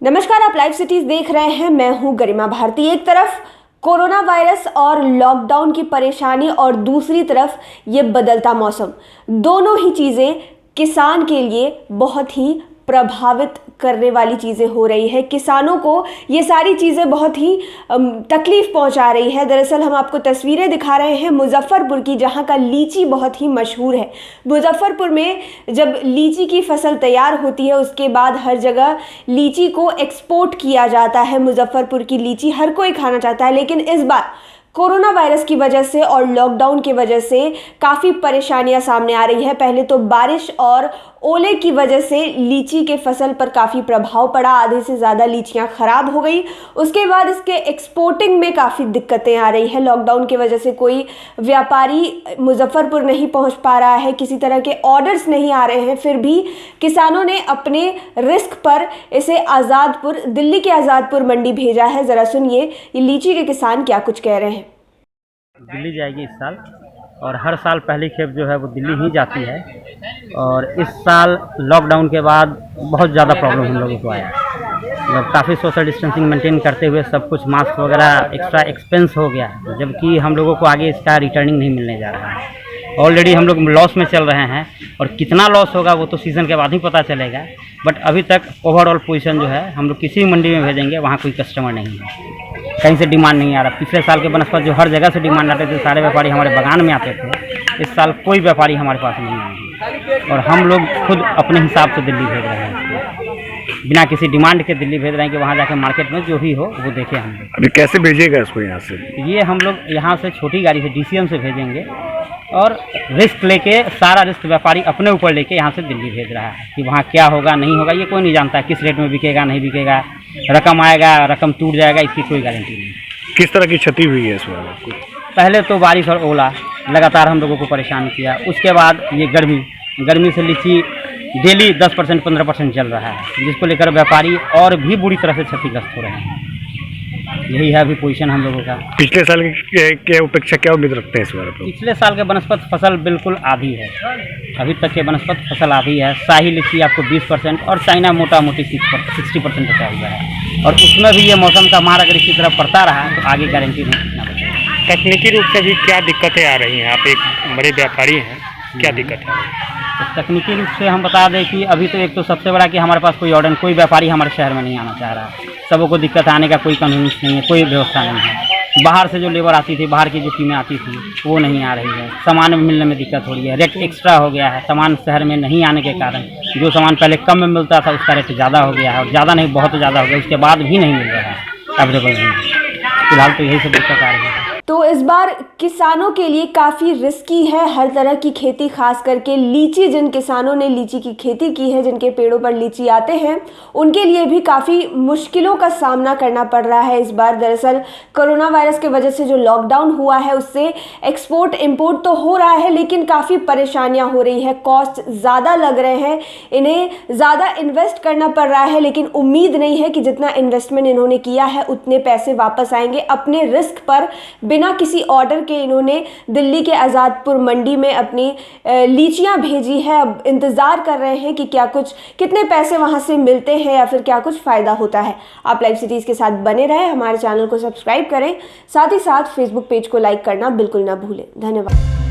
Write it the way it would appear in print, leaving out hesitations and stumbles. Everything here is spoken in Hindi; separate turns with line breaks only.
नमस्कार, आप लाइव सिटीज देख रहे हैं। मैं हूं गरिमा भारती। एक तरफ कोरोना वायरस और लॉकडाउन की परेशानी और दूसरी तरफ ये बदलता मौसम, दोनों ही चीज़ें किसान के लिए बहुत ही प्रभावित करने वाली चीज़ें हो रही है। किसानों को ये सारी चीज़ें बहुत ही तकलीफ़ पहुंचा रही है। दरअसल हम आपको तस्वीरें दिखा रहे हैं मुजफ्फरपुर की, जहां का लीची बहुत ही मशहूर है। मुजफ्फरपुर में जब लीची की फसल तैयार होती है उसके बाद हर जगह लीची को एक्सपोर्ट किया जाता है। मुजफ्फरपुर की लीची हर कोई खाना चाहता है, लेकिन इस बार कोरोना वायरस की वजह से और लॉकडाउन की वजह से काफ़ी परेशानियां सामने आ रही है। पहले तो बारिश और ओले की वजह से लीची के फसल पर काफ़ी प्रभाव पड़ा, आधे से ज़्यादा लीचियां ख़राब हो गई। उसके बाद इसके एक्सपोर्टिंग में काफ़ी दिक्कतें आ रही है। लॉकडाउन की वजह से कोई व्यापारी मुजफ्फरपुर नहीं पहुंच पा रहा है, किसी तरह के ऑर्डर्स नहीं आ रहे हैं। फिर भी किसानों ने अपने रिस्क पर इसे आज़ादपुर, दिल्ली के आज़ादपुर मंडी भेजा है। ज़रा सुनिए ये लीची के किसान क्या कुछ कह रहे हैं।
दिल्ली जाएगी इस साल, और हर साल पहली खेप जो है वो दिल्ली ही जाती है। और इस साल लॉकडाउन के बाद बहुत ज़्यादा प्रॉब्लम हम लोगों को आया। मतलब काफ़ी सोशल डिस्टेंसिंग मेंटेन करते हुए सब कुछ मास्क वगैरह एक्स्ट्रा एक्सपेंस हो गया, जबकि हम लोगों को आगे इसका रिटर्निंग नहीं मिलने जा रहा है। ऑलरेडी हम लोग लॉस में चल रहे हैं, और कितना लॉस होगा वो तो सीज़न के बाद ही पता चलेगा। बट अभी तक ओवरऑल पोजीशन जो है, हम लोग किसी मंडी में भेजेंगे वहाँ कोई कस्टमर नहीं है, कहीं से डिमांड नहीं आ रहा। पिछले साल के बनस्पत जो हर जगह से डिमांड आते थे, सारे व्यापारी हमारे बागान में आते थे। इस साल कोई व्यापारी हमारे पास नहीं आए, और हम लोग खुद अपने हिसाब से दिल्ली भेज रहे हैं, बिना किसी डिमांड के दिल्ली भेज रहे हैं कि वहाँ जाके मार्केट में जो भी हो वो देखें हम लोग।
अभी कैसे भेजिएगा इसको यहाँ से?
ये हम लोग यहाँ से छोटी गाड़ी से DCM से भेजेंगे, और रिस्क लेके, सारा रिस्क व्यापारी अपने ऊपर लेके यहाँ से दिल्ली भेज रहा है कि वहाँ क्या होगा नहीं होगा ये कोई नहीं जानता, किस रेट में बिकेगा नहीं बिकेगा, रकम आएगा रकम टूट जाएगा, इसकी कोई गारंटी नहीं।
किस तरह की क्षति हुई है इस बार आपको?
पहले तो बारिश और ओला लगातार हम लोगों को परेशान किया। उसके बाद ये गर्मी से लीची डेली 10% 15% चल रहा है, जिसको लेकर व्यापारी और भी बुरी तरह से क्षतिग्रस्त हो रहे हैं। यही है अभी पोजीशन हम लोगों का।
पिछले साल के अपेक्षा क्या उम्मीद रखते हैं इस बार?
पिछले साल के बनस्पत फसल बिल्कुल आधी है, अभी तक के बनस्पत फसल आधी है। शाही लीची आपको 20% और चाइना मोटा मोटी 60% बचा हुआ है, और उसमें भी ये मौसम का मार अगर इसी तरह पड़ता रहा तो आगे गारंटी नहीं कितना बचेगा।
तकनीकी रूप से भी क्या दिक्कतें आ रही हैं? आप एक बड़े व्यापारी हैं, क्या दिक्कत है?
तो तकनीकी रूप से हम बता दें कि अभी तो एक तो सबसे बड़ा कि हमारे पास कोई ऑर्डर, कोई व्यापारी हमारे शहर में नहीं आना चाह रहा है। सबों को दिक्कत आने का कोई कन्वीनियंस नहीं है, कोई व्यवस्था नहीं है। बाहर से जो लेबर आती थी, बाहर की जो टीमें आती थी वो नहीं आ रही है। सामान मिलने में दिक्कत हो रही है, रेट एक्स्ट्रा हो गया है। सामान शहर में नहीं आने के कारण जो सामान पहले कम में मिलता था उसका रेट ज़्यादा हो गया है, और ज़्यादा नहीं बहुत ज़्यादा हो गया, उसके बाद भी नहीं मिल रहा है, अवेलेबल नहीं है। फिलहाल तो यही सब दिक्कत आ रही है।
तो इस बार किसानों के लिए काफ़ी रिस्की है हर तरह की खेती, खास करके लीची। जिन किसानों ने लीची की खेती की है, जिनके पेड़ों पर लीची आते हैं, उनके लिए भी काफ़ी मुश्किलों का सामना करना पड़ रहा है इस बार। दरअसल कोरोना वायरस की वजह से जो लॉकडाउन हुआ है उससे एक्सपोर्ट इंपोर्ट तो हो रहा है, लेकिन काफ़ी परेशानियां हो रही है। कॉस्ट ज़्यादा लग रहे हैं, इन्हें ज़्यादा इन्वेस्ट करना पड़ रहा है, लेकिन उम्मीद नहीं है कि जितना इन्वेस्टमेंट इन्होंने किया है उतने पैसे वापस आएंगे। अपने रिस्क पर बिना किसी ऑर्डर के इन्होंने दिल्ली के आज़ादपुर मंडी में अपनी लीचियां भेजी है। अब इंतज़ार कर रहे हैं कि कितने पैसे वहां से मिलते हैं या फिर क्या कुछ फ़ायदा होता है। आप लाइव सिटीज़ के साथ बने रहें, हमारे चैनल को सब्सक्राइब करें, साथ ही साथ फेसबुक पेज को लाइक करना बिल्कुल ना भूलें। धन्यवाद।